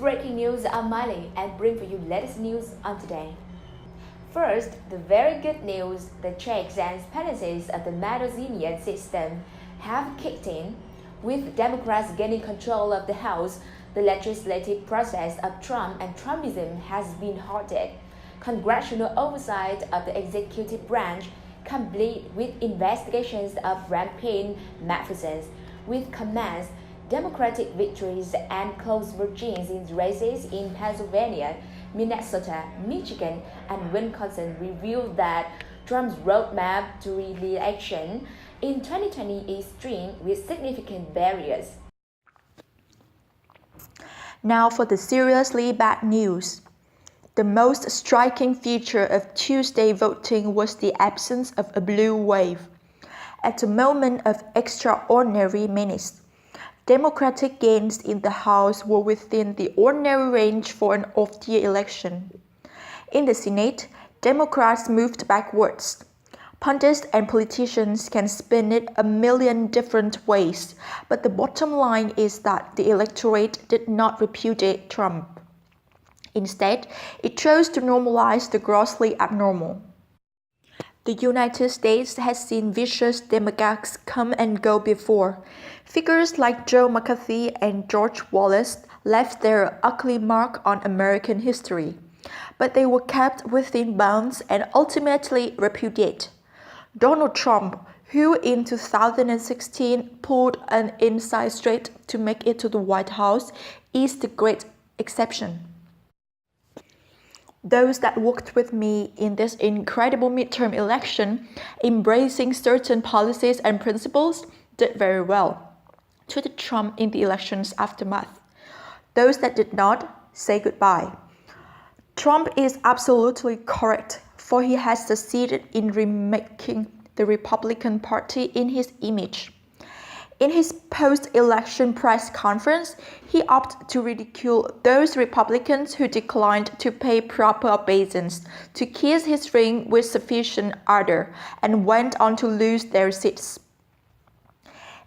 breaking news. I'm Miley and bring for you latest news on today. First, the very good news: the checks and balances of the Mediterranean system have kicked in. With Democrats gaining control of the House, the legislative process of Trump and Trumpism has been halted. Congressional oversight of the executive branch complete with investigations of rampant malfeasance, with commands, Democratic victories and close margins in races in Pennsylvania, Minnesota, Michigan, and Wisconsin revealed that Trump's roadmap to re-election in 2020 is strewn with significant barriers. Now for the seriously bad news. The most striking feature of Tuesday voting was the absence of a blue wave. At a moment of extraordinary menace, Democratic gains in the House were within the ordinary range for an off-year election. In the Senate, Democrats moved backwards. Pundits and politicians can spin it a million different ways, but the bottom line is that the electorate did not repudiate Trump. Instead, it chose to normalize the grossly abnormal. The United States has seen vicious demagogues come and go before. Figures like Joe McCarthy and George Wallace left their ugly mark on American history, but they were kept within bounds and ultimately repudiated. Donald Trump, who in 2016 pulled an inside straight to make it to the White House, is the great exception. Those that worked with me in this incredible midterm election, embracing certain policies and principles, did very well. Tweeted Trump in the election's aftermath. Those that did not, say goodbye. Trump is absolutely correct, for he has succeeded in remaking the Republican Party in his image. In his post-election press conference, he opted to ridicule those Republicans who declined to pay proper obeisance, to kiss his ring with sufficient ardor, and went on to lose their seats.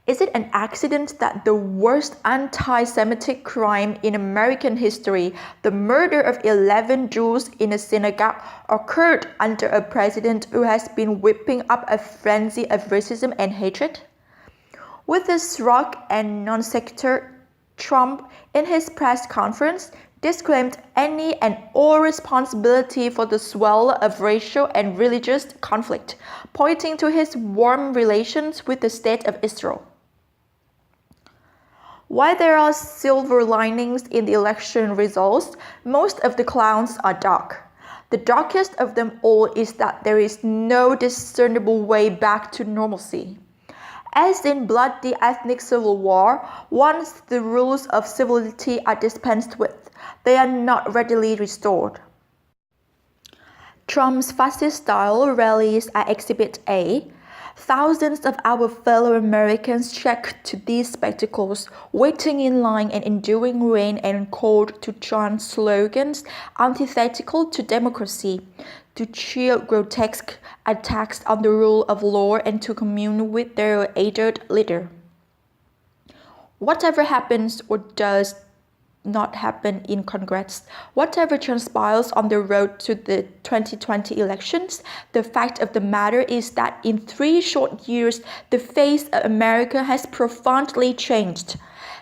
Is it an accident that the worst anti-Semitic crime in American history, the murder of 11 Jews in a synagogue, occurred under a president who has been whipping up a frenzy of racism and hatred? With this shrug and non-sequitur, Trump, in his press conference, disclaimed any and all responsibility for the swell of racial and religious conflict, pointing to his warm relations with the State of Israel. While there are silver linings in the election results, most of the clouds are dark. The darkest of them all is that there is no discernible way back to normalcy. As in bloody ethnic civil war, once the rules of civility are dispensed with, they are not readily restored. Trump's fascist-style rallies are Exhibit A. Thousands of our fellow Americans trekked to these spectacles, waiting in line and enduring rain and cold to chant slogans antithetical to democracy, to cheer grotesque attacks on the rule of law, and to commune with their adored leader. Whatever happens or does not happen in Congress, whatever transpires on the road to the 2020 elections, the fact of the matter is that in 3 short years, the face of America has profoundly changed.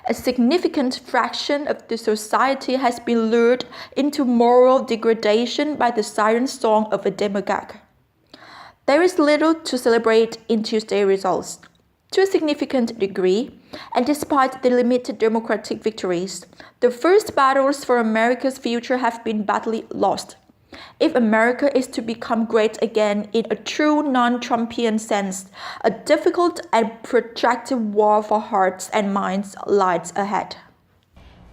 A significant fraction of the society has been lured into moral degradation by the siren song of a demagogue. There is little to celebrate in Tuesday's results. To a significant degree, and despite the limited Democratic victories, the first battles for America's future have been badly lost. If America is to become great again in a true non-Trumpian sense, a difficult and protracted war for hearts and minds lies ahead.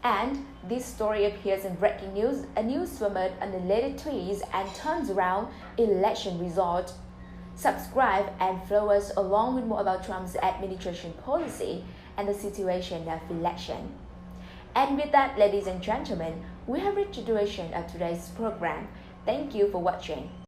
And this story appears in breaking news, a news swimmer on the latest tweets and turns around election result. Subscribe and follow us along with more about Trump's administration policy and the situation of election. And with that, ladies and gentlemen, we have reached the duration of today's program. Thank you for watching.